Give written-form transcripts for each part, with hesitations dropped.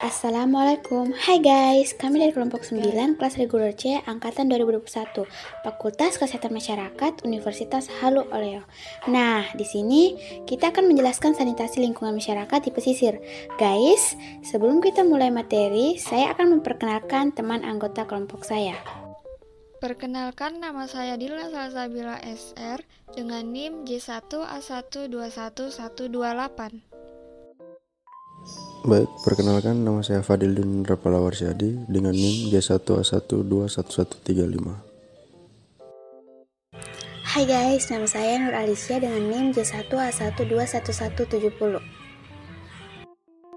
Assalamualaikum, hai guys, kami dari kelompok 9 kelas reguler C angkatan 2021 Fakultas Kesehatan Masyarakat Universitas Halu Oleo. Nah, di sini kita akan menjelaskan sanitasi lingkungan masyarakat di pesisir. Guys, sebelum kita mulai materi, saya akan memperkenalkan teman anggota kelompok saya. Perkenalkan, nama saya Dila Salsabila SR dengan NIM J1A121128. Baik, perkenalkan nama saya Fadildin Rapala Warsyadi dengan NIM J1A121135. Hai guys, nama saya Nur Alicia dengan NIM J1A121170.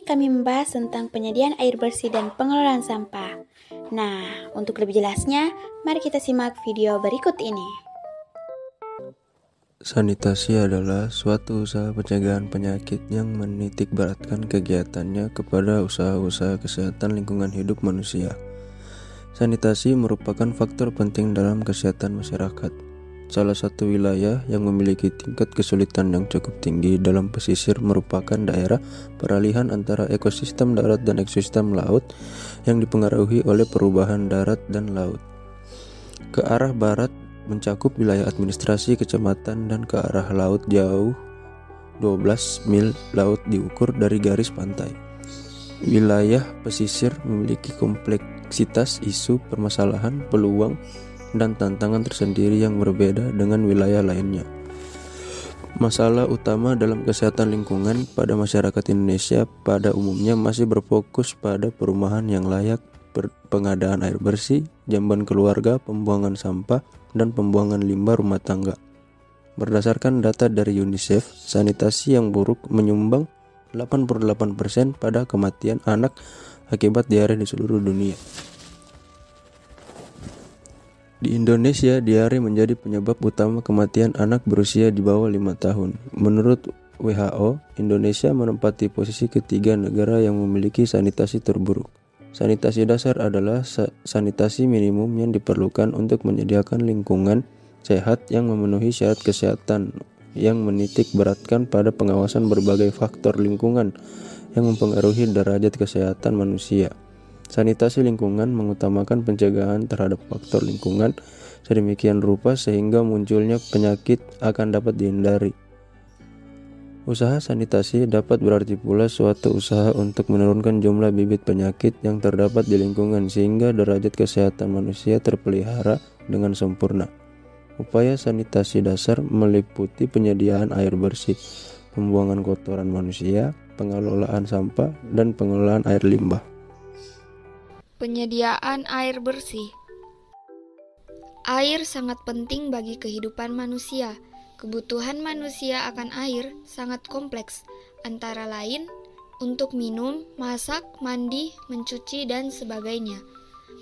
Kami membahas tentang penyediaan air bersih dan pengelolaan sampah. Nah, untuk lebih jelasnya, mari kita simak video berikut ini. Sanitasi adalah suatu usaha pencegahan penyakit yang menitikberatkan kegiatannya kepada usaha-usaha kesehatan lingkungan hidup manusia. Sanitasi merupakan faktor penting dalam kesehatan masyarakat. Salah satu wilayah yang memiliki tingkat kesulitan yang cukup tinggi dalam pesisir merupakan daerah peralihan antara ekosistem darat dan ekosistem laut yang dipengaruhi oleh perubahan darat dan laut. Ke arah barat mencakup wilayah administrasi kecamatan dan ke arah laut jauh 12 mil laut diukur dari garis pantai. Wilayah pesisir memiliki kompleksitas isu, permasalahan, peluang, dan tantangan tersendiri yang berbeda dengan wilayah lainnya. Masalah utama dalam kesehatan lingkungan pada masyarakat Indonesia pada umumnya masih berfokus pada perumahan yang layak, pengadaan air bersih, jamban keluarga, pembuangan sampah, dan pembuangan limbah rumah tangga. Berdasarkan data dari UNICEF, sanitasi yang buruk menyumbang 88% pada kematian anak akibat diare di seluruh dunia. Di Indonesia, diare menjadi penyebab utama kematian anak berusia di bawah 5 tahun. Menurut WHO, Indonesia menempati posisi ketiga negara yang memiliki sanitasi terburuk. Sanitasi dasar adalah sanitasi minimum yang diperlukan untuk menyediakan lingkungan sehat yang memenuhi syarat kesehatan yang menitik beratkan pada pengawasan berbagai faktor lingkungan yang mempengaruhi derajat kesehatan manusia. Sanitasi lingkungan mengutamakan pencegahan terhadap faktor lingkungan sedemikian rupa sehingga munculnya penyakit akan dapat dihindari. Usaha sanitasi dapat berarti pula suatu usaha untuk menurunkan jumlah bibit penyakit yang terdapat di lingkungan sehingga derajat kesehatan manusia terpelihara dengan sempurna. Upaya sanitasi dasar meliputi penyediaan air bersih, pembuangan kotoran manusia, pengelolaan sampah, dan pengelolaan air limbah. Penyediaan air bersih. Air sangat penting bagi kehidupan manusia. Kebutuhan manusia akan air sangat kompleks, antara lain untuk minum, masak, mandi, mencuci, dan sebagainya.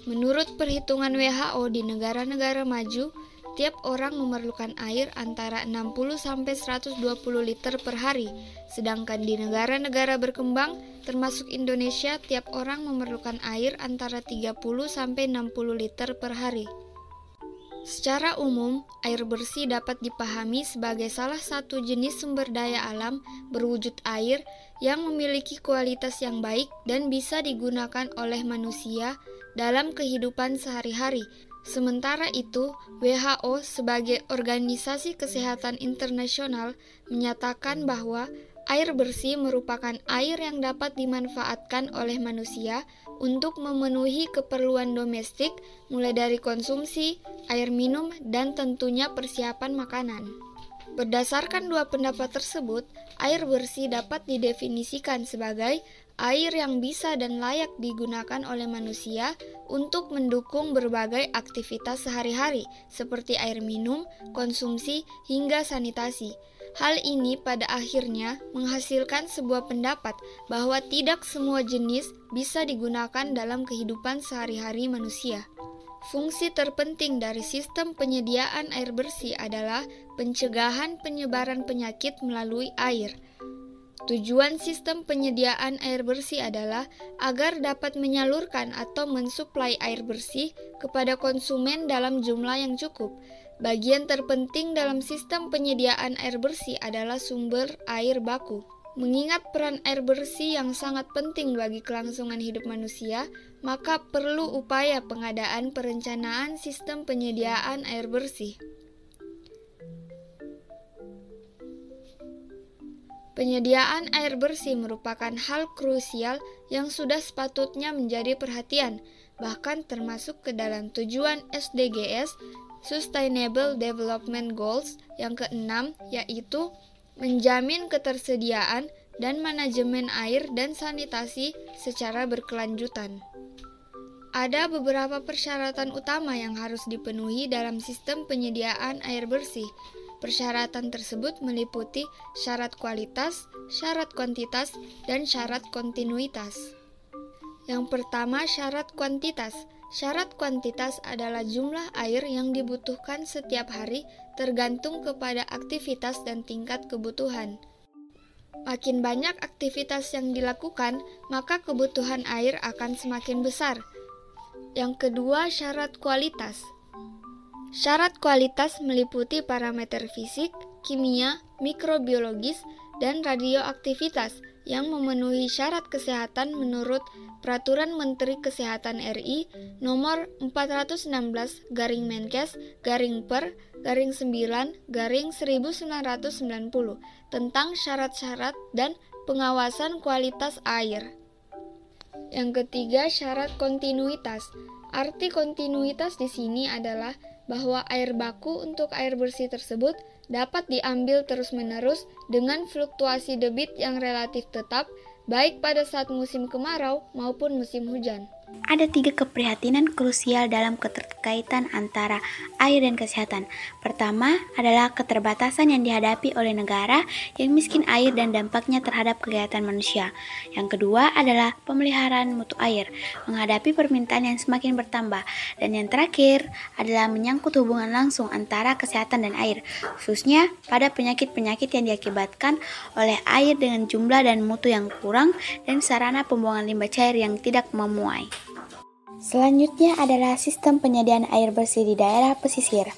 Menurut perhitungan WHO di negara-negara maju, tiap orang memerlukan air antara 60-120 liter per hari, sedangkan di negara-negara berkembang, termasuk Indonesia, tiap orang memerlukan air antara 30-60 liter per hari. Secara umum, air bersih dapat dipahami sebagai salah satu jenis sumber daya alam berwujud air yang memiliki kualitas yang baik dan bisa digunakan oleh manusia dalam kehidupan sehari-hari. Sementara itu, WHO sebagai organisasi kesehatan internasional menyatakan bahwa air bersih merupakan air yang dapat dimanfaatkan oleh manusia untuk memenuhi keperluan domestik, mulai dari konsumsi, air minum, dan tentunya persiapan makanan. Berdasarkan dua pendapat tersebut, air bersih dapat didefinisikan sebagai air yang bisa dan layak digunakan oleh manusia untuk mendukung berbagai aktivitas sehari-hari, seperti air minum, konsumsi, hingga sanitasi. Hal ini pada akhirnya menghasilkan sebuah pendapat bahwa tidak semua jenis bisa digunakan dalam kehidupan sehari-hari manusia. Fungsi terpenting dari sistem penyediaan air bersih adalah pencegahan penyebaran penyakit melalui air. Tujuan sistem penyediaan air bersih adalah agar dapat menyalurkan atau mensuplai air bersih kepada konsumen dalam jumlah yang cukup. Bagian terpenting dalam sistem penyediaan air bersih adalah sumber air baku. Mengingat peran air bersih yang sangat penting bagi kelangsungan hidup manusia, maka perlu upaya pengadaan perencanaan sistem penyediaan air bersih. Penyediaan air bersih merupakan hal krusial yang sudah sepatutnya menjadi perhatian, bahkan termasuk ke dalam tujuan SDGs, Sustainable Development Goals, yang keenam, yaitu menjamin ketersediaan dan manajemen air dan sanitasi secara berkelanjutan. Ada beberapa persyaratan utama yang harus dipenuhi dalam sistem penyediaan air bersih. Persyaratan tersebut meliputi syarat kualitas, syarat kuantitas, dan syarat kontinuitas. Yang pertama, syarat kuantitas. Syarat kuantitas adalah jumlah air yang dibutuhkan setiap hari tergantung kepada aktivitas dan tingkat kebutuhan. Makin banyak aktivitas yang dilakukan, maka kebutuhan air akan semakin besar. Yang kedua, syarat kualitas. Syarat kualitas meliputi parameter fisik, kimia, mikrobiologis, dan radioaktivitas yang memenuhi syarat kesehatan menurut Peraturan Menteri Kesehatan RI Nomor 416/per/9/1990 tentang syarat-syarat dan pengawasan kualitas air. Yang ketiga, syarat kontinuitas. Arti kontinuitas di sini adalah bahwa air baku untuk air bersih tersebut dapat diambil terus-menerus dengan fluktuasi debit yang relatif tetap, baik pada saat musim kemarau maupun musim hujan. Ada 3 keprihatinan krusial dalam keterkaitan antara air dan kesehatan. Pertama adalah keterbatasan yang dihadapi oleh negara yang miskin air dan dampaknya terhadap kegiatan manusia. Yang kedua adalah pemeliharaan mutu air, menghadapi permintaan yang semakin bertambah. Dan yang terakhir adalah menyangkut hubungan langsung antara kesehatan dan air, khususnya pada penyakit-penyakit yang diakibatkan oleh air dengan jumlah dan mutu yang kurang dan sarana pembuangan limbah cair yang tidak memuai. Selanjutnya adalah sistem penyediaan air bersih di daerah pesisir.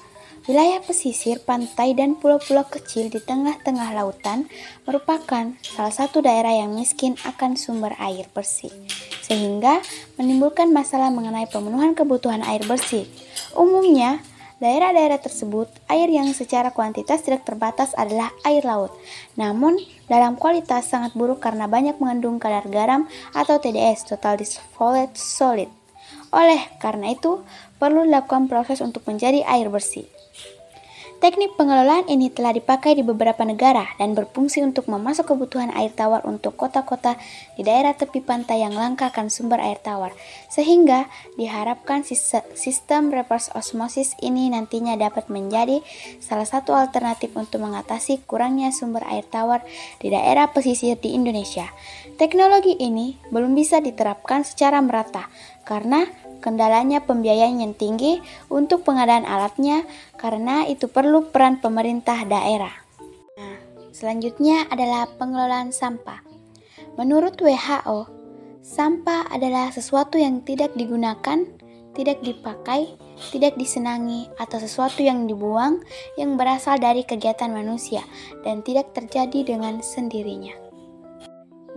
Wilayah pesisir, pantai, dan pulau-pulau kecil di tengah-tengah lautan merupakan salah satu daerah yang miskin akan sumber air bersih, sehingga menimbulkan masalah mengenai pemenuhan kebutuhan air bersih. Umumnya, daerah-daerah tersebut, air yang secara kuantitas tidak terbatas adalah air laut. Namun, dalam kualitas sangat buruk karena banyak mengandung kadar garam atau TDS, Total Dissolved Solid. Oleh karena itu, perlu dilakukan proses untuk menjadi air bersih. Teknik pengelolaan ini telah dipakai di beberapa negara dan berfungsi untuk memasok kebutuhan air tawar untuk kota-kota di daerah tepi pantai yang langka akan sumber air tawar, sehingga diharapkan sistem reverse osmosis ini nantinya dapat menjadi salah satu alternatif untuk mengatasi kurangnya sumber air tawar di daerah pesisir di Indonesia. Teknologi ini belum bisa diterapkan secara merata karena kendalanya pembiayaan yang tinggi untuk pengadaan alatnya, karena itu perlu peran pemerintah daerah. Nah, selanjutnya adalah pengelolaan sampah. Menurut WHO, sampah adalah sesuatu yang tidak digunakan, tidak dipakai, tidak disenangi, atau sesuatu yang dibuang yang berasal dari kegiatan manusia dan tidak terjadi dengan sendirinya.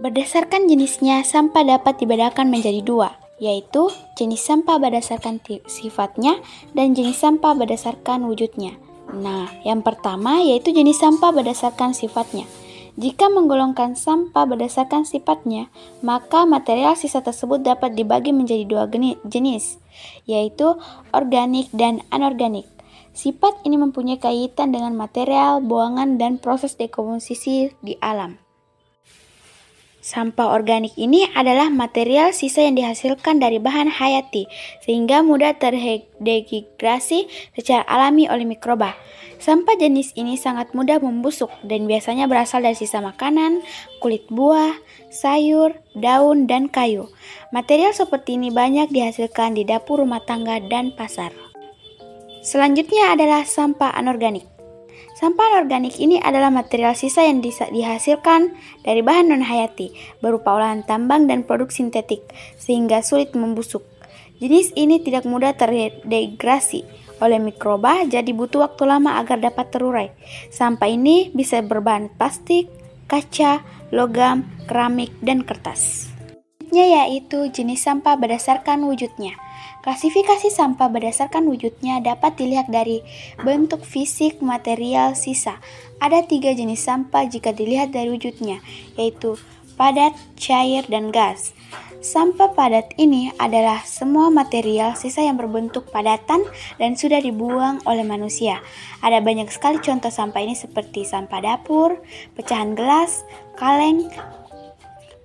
Berdasarkan jenisnya, sampah dapat dibedakan menjadi 2, yaitu jenis sampah berdasarkan sifatnya dan jenis sampah berdasarkan wujudnya. Nah, yang pertama yaitu jenis sampah berdasarkan sifatnya. Jika menggolongkan sampah berdasarkan sifatnya, maka material sisa tersebut dapat dibagi menjadi 2 jenis, yaitu organik dan anorganik. Sifat ini mempunyai kaitan dengan material, buangan, dan proses dekomposisi di alam. Sampah organik ini adalah material sisa yang dihasilkan dari bahan hayati, sehingga mudah terdehidrasi secara alami oleh mikroba. Sampah jenis ini sangat mudah membusuk dan biasanya berasal dari sisa makanan, kulit buah, sayur, daun, dan kayu. Material seperti ini banyak dihasilkan di dapur rumah tangga dan pasar. Selanjutnya adalah sampah anorganik. Sampah anorganik ini adalah material sisa yang dihasilkan dari bahan non-hayati, berupa olahan tambang dan produk sintetik, sehingga sulit membusuk. Jenis ini tidak mudah terdegrasi oleh mikroba, jadi butuh waktu lama agar dapat terurai. Sampah ini bisa berbahan plastik, kaca, logam, keramik, dan kertas. Selanjutnya yaitu jenis sampah berdasarkan wujudnya. Klasifikasi sampah berdasarkan wujudnya dapat dilihat dari bentuk fisik material sisa. Ada 3 jenis sampah jika dilihat dari wujudnya, yaitu padat, cair, dan gas. Sampah padat ini adalah semua material sisa yang berbentuk padatan dan sudah dibuang oleh manusia. Ada banyak sekali contoh sampah ini seperti sampah dapur, pecahan gelas, kaleng,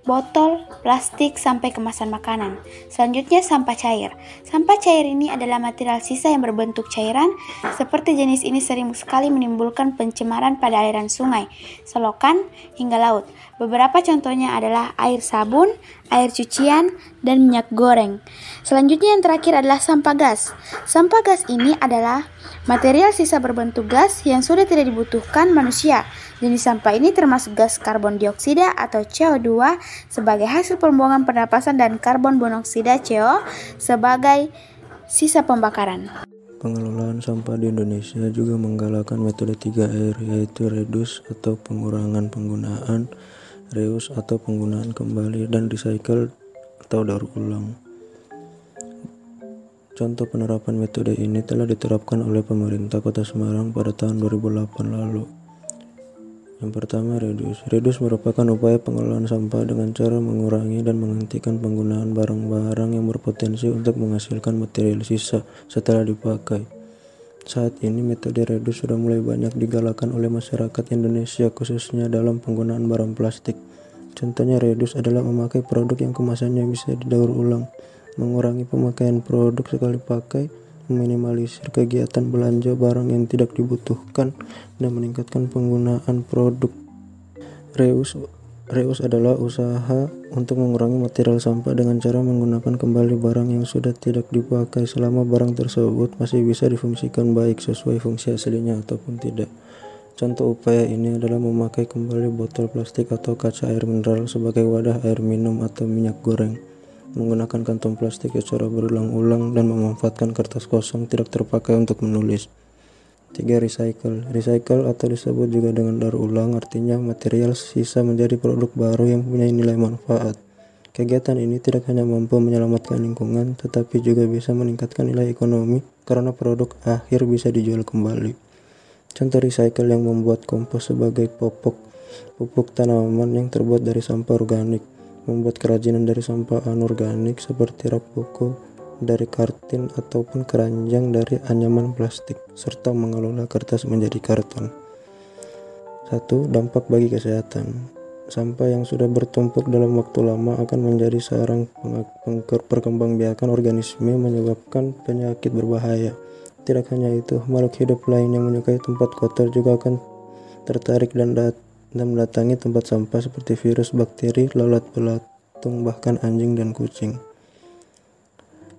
botol, plastik, sampai kemasan makanan. Selanjutnya sampah cair. Sampah cair ini adalah material sisa yang berbentuk cairan. Seperti jenis ini sering sekali menimbulkan pencemaran pada aliran sungai, selokan, hingga laut. Beberapa contohnya adalah air sabun, air cucian, dan minyak goreng. Selanjutnya yang terakhir adalah sampah gas. Sampah gas ini adalah material sisa berbentuk gas yang sudah tidak dibutuhkan manusia. Jenis sampah ini termasuk gas karbon dioksida atau CO2 sebagai hasil pembuangan pernapasan dan karbon monoksida CO sebagai sisa pembakaran. Pengelolaan sampah di Indonesia juga menggalakkan metode 3R, yaitu reduce atau pengurangan penggunaan, reuse atau penggunaan kembali, dan recycle atau daur ulang. Contoh penerapan metode ini telah diterapkan oleh pemerintah Kota Semarang pada tahun 2008 lalu. Yang pertama, reduce. Reduce merupakan upaya pengelolaan sampah dengan cara mengurangi dan menghentikan penggunaan barang-barang yang berpotensi untuk menghasilkan material sisa setelah dipakai. Saat ini metode reduce sudah mulai banyak digalakkan oleh masyarakat Indonesia, khususnya dalam penggunaan barang plastik. Contohnya reduce adalah memakai produk yang kemasannya bisa didaur ulang, mengurangi pemakaian produk sekali pakai, meminimalisir kegiatan belanja barang yang tidak dibutuhkan, dan meningkatkan penggunaan produk. Reuse adalah usaha untuk mengurangi material sampah dengan cara menggunakan kembali barang yang sudah tidak dipakai selama barang tersebut masih bisa difungsikan baik sesuai fungsi aslinya ataupun tidak. Contoh upaya ini adalah memakai kembali botol plastik atau kaca air mineral sebagai wadah air minum atau minyak goreng, menggunakan kantong plastik secara berulang-ulang, dan memanfaatkan kertas kosong tidak terpakai untuk menulis. 3. Recycle. Recycle atau disebut juga dengan daur ulang artinya material sisa menjadi produk baru yang mempunyai nilai manfaat. Kegiatan ini tidak hanya mampu menyelamatkan lingkungan, tetapi juga bisa meningkatkan nilai ekonomi karena produk akhir bisa dijual kembali. Contoh recycle yang membuat kompos sebagai pupuk tanaman yang terbuat dari sampah organik, membuat kerajinan dari sampah anorganik seperti rak buku dari karton ataupun keranjang dari anyaman plastik, serta mengelola kertas menjadi karton. 1. Dampak bagi kesehatan. Sampah yang sudah bertumpuk dalam waktu lama akan menjadi sarang perkembangbiakan organisme, menyebabkan penyakit berbahaya. Tidak hanya itu, makhluk hidup lain yang menyukai tempat kotor juga akan tertarik dan mendatangi tempat sampah seperti virus, bakteri, lalat belatung, bahkan anjing dan kucing.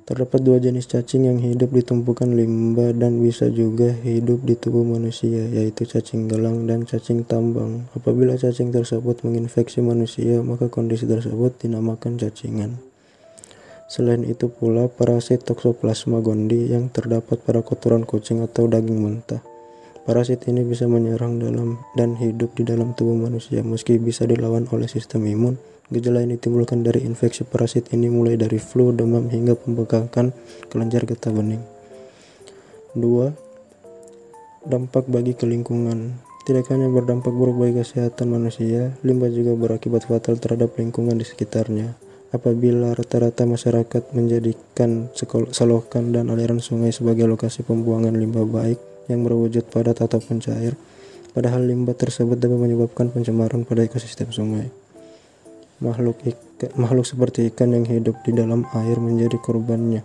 Terdapat 2 jenis cacing yang hidup di tumpukan limbah dan bisa juga hidup di tubuh manusia, yaitu cacing gelang dan cacing tambang. Apabila cacing tersebut menginfeksi manusia, maka kondisi tersebut dinamakan cacingan. Selain itu pula parasit Toxoplasma gondii yang terdapat pada kotoran kucing atau daging mentah. Parasit ini bisa menyerang dan hidup di dalam tubuh manusia. Meski bisa dilawan oleh sistem imun, gejala yang ditimbulkan dari infeksi parasit ini mulai dari flu, demam, hingga pembengkakan kelenjar getah bening. 2. Dampak bagi kelingkungan. Tidak hanya berdampak buruk bagi kesehatan manusia, limbah juga berakibat fatal terhadap lingkungan di sekitarnya. Apabila rata-rata masyarakat menjadikan selokan dan aliran sungai sebagai lokasi pembuangan limbah baik yang berwujud padat ataupun cair, padahal limbah tersebut dapat menyebabkan pencemaran pada ekosistem sungai. Makhluk seperti ikan yang hidup di dalam air menjadi korbannya.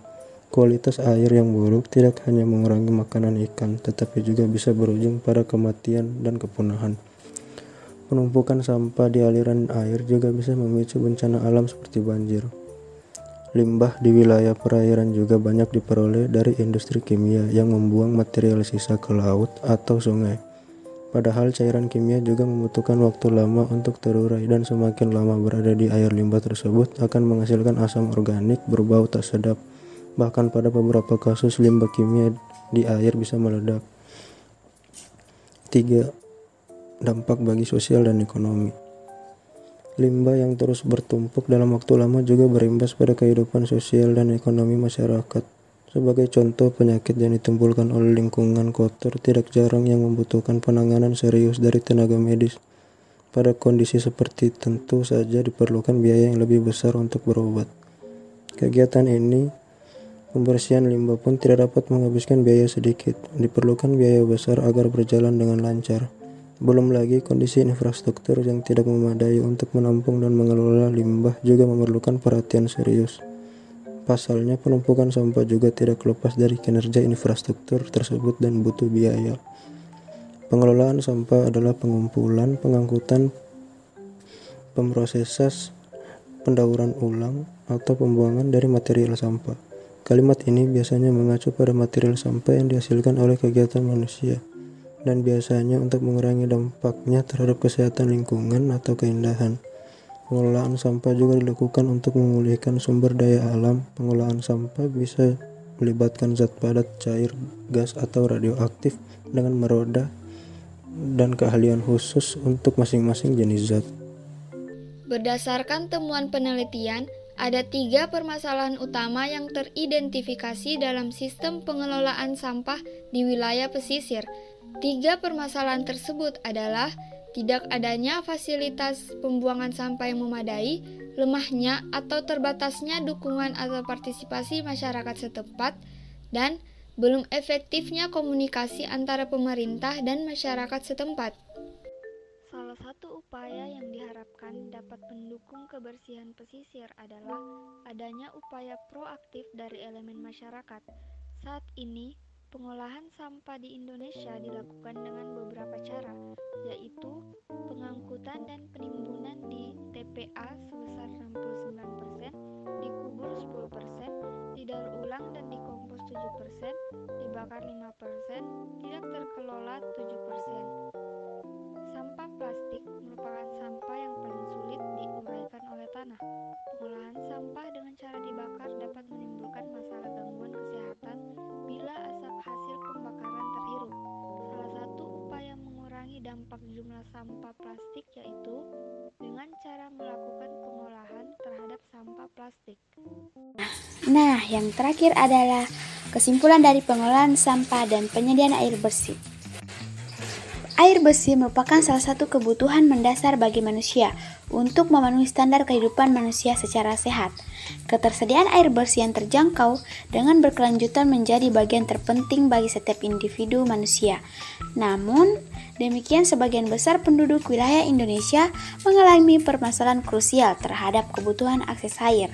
Kualitas air yang buruk tidak hanya mengurangi makanan ikan, tetapi juga bisa berujung pada kematian dan kepunahan. Penumpukan sampah di aliran air juga bisa memicu bencana alam seperti banjir. Limbah di wilayah perairan juga banyak diperoleh dari industri kimia yang membuang material sisa ke laut atau sungai. Padahal cairan kimia juga membutuhkan waktu lama untuk terurai, dan semakin lama berada di air, limbah tersebut akan menghasilkan asam organik berbau tak sedap. Bahkan pada beberapa kasus limbah kimia di air bisa meledak. 3. Dampak bagi sosial dan ekonomi. Limbah yang terus bertumpuk dalam waktu lama juga berimbas pada kehidupan sosial dan ekonomi masyarakat. Sebagai contoh, penyakit yang ditimbulkan oleh lingkungan kotor tidak jarang yang membutuhkan penanganan serius dari tenaga medis. Pada kondisi seperti tentu saja diperlukan biaya yang lebih besar untuk berobat. Kegiatan ini, pembersihan limbah pun tidak dapat menghabiskan biaya sedikit. Diperlukan biaya besar agar berjalan dengan lancar. Belum lagi kondisi infrastruktur yang tidak memadai untuk menampung dan mengelola limbah juga memerlukan perhatian serius. Pasalnya, penumpukan sampah juga tidak lepas dari kinerja infrastruktur tersebut dan butuh biaya. Pengelolaan sampah adalah pengumpulan, pengangkutan, pemrosesan, pendauran ulang, atau pembuangan dari material sampah. Kalimat ini biasanya mengacu pada material sampah yang dihasilkan oleh kegiatan manusia, dan biasanya untuk mengurangi dampaknya terhadap kesehatan lingkungan atau keindahan. Pengelolaan sampah juga dilakukan untuk memulihkan sumber daya alam. Pengolahan sampah bisa melibatkan zat padat, cair, gas, atau radioaktif dengan meroda dan keahlian khusus untuk masing-masing jenis zat. Berdasarkan temuan penelitian, ada 3 permasalahan utama yang teridentifikasi dalam sistem pengelolaan sampah di wilayah pesisir. 3 permasalahan tersebut adalah tidak adanya fasilitas pembuangan sampah yang memadai, lemahnya atau terbatasnya dukungan atau partisipasi masyarakat setempat, dan belum efektifnya komunikasi antara pemerintah dan masyarakat setempat. Salah satu upaya yang diharapkan dapat mendukung kebersihan pesisir adalah adanya upaya proaktif dari elemen masyarakat. Saat ini, pengolahan sampah di Indonesia dilakukan dengan beberapa cara, yaitu pengangkutan dan penimbunan di TPA sebesar 69%, dikubur 10%, didaur ulang dan dikompos 7%, dibakar 5%, tidak terkelola 7%. Sampah plastik merupakan sampah yang paling sulit diuraikan oleh tanah. Pengolahan sampah dengan cara dibakar dapat menimbulkan masalah gangguan kesehatan bila asap hasil pembakaran terhirup. Salah satu upaya mengurangi dampak jumlah sampah plastik yaitu dengan cara melakukan pengolahan terhadap sampah plastik. Nah, yang terakhir adalah kesimpulan dari pengolahan sampah dan penyediaan air bersih. Air bersih merupakan salah satu kebutuhan mendasar bagi manusia untuk memenuhi standar kehidupan manusia secara sehat. Ketersediaan air bersih yang terjangkau dengan berkelanjutan menjadi bagian terpenting bagi setiap individu manusia. Namun, demikian sebagian besar penduduk wilayah Indonesia mengalami permasalahan krusial terhadap kebutuhan akses air.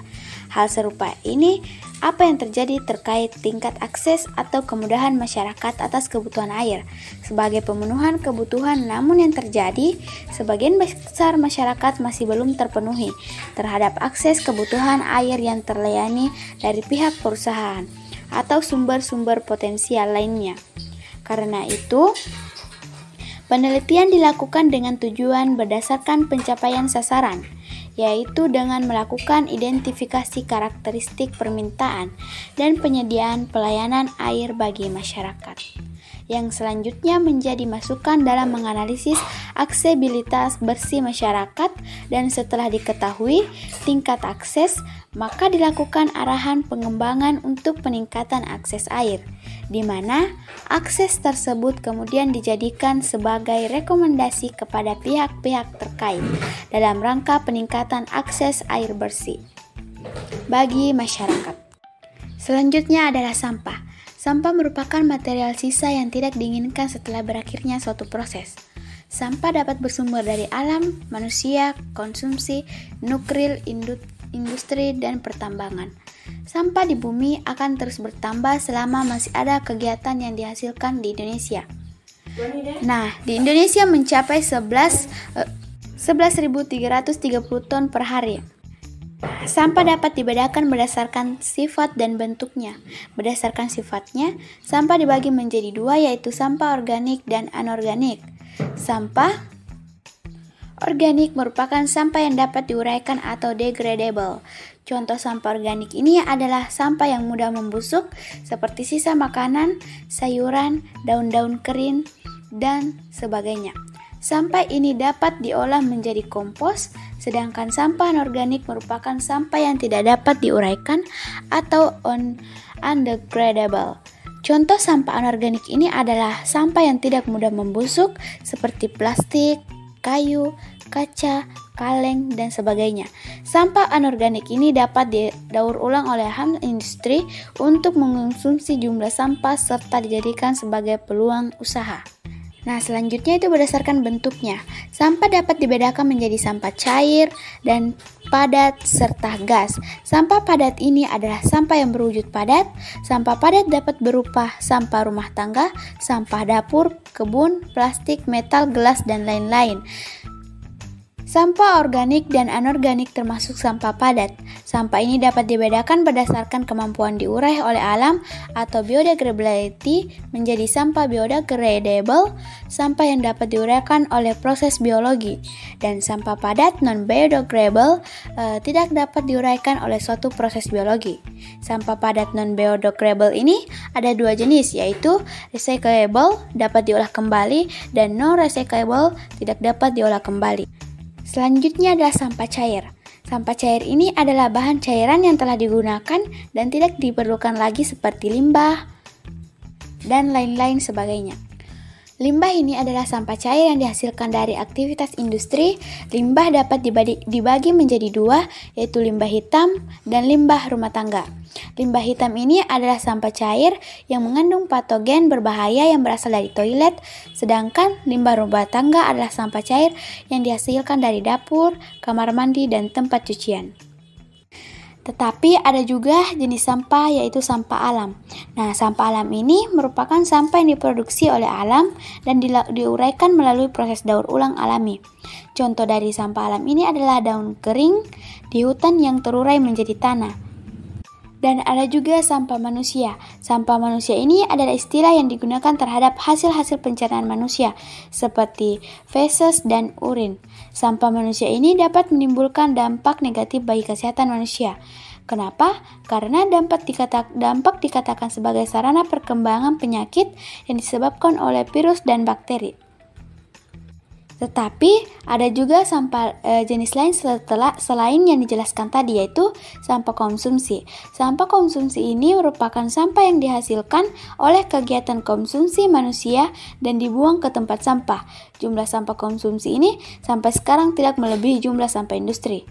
Hal serupa ini apa yang terjadi terkait tingkat akses atau kemudahan masyarakat atas kebutuhan air sebagai pemenuhan kebutuhan, namun yang terjadi sebagian besar masyarakat masih belum terpenuhi terhadap akses kebutuhan air yang terlayani dari pihak perusahaan atau sumber-sumber potensial lainnya. Karena itu, penelitian dilakukan dengan tujuan berdasarkan pencapaian sasaran, yaitu dengan melakukan identifikasi karakteristik permintaan dan penyediaan pelayanan air bagi masyarakat, yang selanjutnya menjadi masukan dalam menganalisis aksesibilitas bersih masyarakat, dan setelah diketahui tingkat akses, maka dilakukan arahan pengembangan untuk peningkatan akses air, di mana akses tersebut kemudian dijadikan sebagai rekomendasi kepada pihak-pihak terkait dalam rangka peningkatan akses air bersih bagi masyarakat. Selanjutnya adalah sampah. Sampah merupakan material sisa yang tidak diinginkan setelah berakhirnya suatu proses. Sampah dapat bersumber dari alam, manusia, konsumsi, nuklir, industri, dan pertambangan. Sampah di bumi akan terus bertambah selama masih ada kegiatan yang dihasilkan di Indonesia. Nah, di Indonesia mencapai 11.330 ton per hari. Sampah dapat dibedakan berdasarkan sifat dan bentuknya. Berdasarkan sifatnya, sampah dibagi menjadi 2, yaitu sampah organik dan anorganik. Sampah organik merupakan sampah yang dapat diuraikan atau degradable. Contoh sampah organik ini adalah sampah yang mudah membusuk, seperti sisa makanan, sayuran, daun-daun kering, dan sebagainya. Sampah ini dapat diolah menjadi kompos, sedangkan sampah anorganik merupakan sampah yang tidak dapat diuraikan atau undegradable. Contoh sampah anorganik ini adalah sampah yang tidak mudah membusuk seperti plastik, kayu, kaca, kaleng, dan sebagainya. Sampah anorganik ini dapat didaur ulang oleh industri untuk mengonsumsi jumlah sampah serta dijadikan sebagai peluang usaha. Nah, selanjutnya itu berdasarkan bentuknya. Sampah dapat dibedakan menjadi sampah cair dan padat serta gas. Sampah padat ini adalah sampah yang berwujud padat. Sampah padat dapat berupa sampah rumah tangga, sampah dapur, kebun, plastik, metal, gelas, dan lain-lain. Sampah organik dan anorganik termasuk sampah padat. Sampah ini dapat dibedakan berdasarkan kemampuan diurai oleh alam atau biodegradability menjadi sampah biodegradable, sampah yang dapat diuraikan oleh proses biologi, dan sampah padat non-biodegradable tidak dapat diuraikan oleh suatu proses biologi. Sampah padat non-biodegradable ini ada dua jenis, yaitu recyclable dapat diolah kembali dan non-recyclable tidak dapat diolah kembali. Selanjutnya adalah sampah cair. Sampah cair ini adalah bahan cairan yang telah digunakan dan tidak diperlukan lagi seperti limbah dan lain-lain sebagainya. Limbah ini adalah sampah cair yang dihasilkan dari aktivitas industri. Limbah dapat dibagi menjadi dua, yaitu limbah hitam dan limbah rumah tangga. Limbah hitam ini adalah sampah cair yang mengandung patogen berbahaya yang berasal dari toilet, sedangkan limbah rumah tangga adalah sampah cair yang dihasilkan dari dapur, kamar mandi, dan tempat cucian. Tetapi ada juga jenis sampah, yaitu sampah alam. Nah, sampah alam ini merupakan sampah yang diproduksi oleh alam dan diuraikan melalui proses daur ulang alami. Contoh dari sampah alam ini adalah daun kering di hutan yang terurai menjadi tanah. Dan ada juga sampah manusia. Sampah manusia ini adalah istilah yang digunakan terhadap hasil-hasil pencernaan manusia, seperti feses dan urin. Sampah manusia ini dapat menimbulkan dampak negatif bagi kesehatan manusia. Kenapa? Karena dampak dikatakan sebagai sarana perkembangan penyakit yang disebabkan oleh virus dan bakteri. Tetapi ada juga sampah jenis lain selain yang dijelaskan tadi, yaitu sampah konsumsi. Sampah konsumsi ini merupakan sampah yang dihasilkan oleh kegiatan konsumsi manusia dan dibuang ke tempat sampah. Jumlah sampah konsumsi ini sampai sekarang tidak melebihi jumlah sampah industri.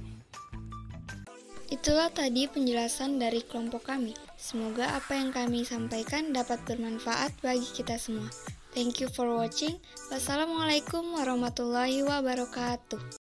Itulah tadi penjelasan dari kelompok kami. Semoga apa yang kami sampaikan dapat bermanfaat bagi kita semua. Thank you for watching. Wassalamualaikum warahmatullahi wabarakatuh.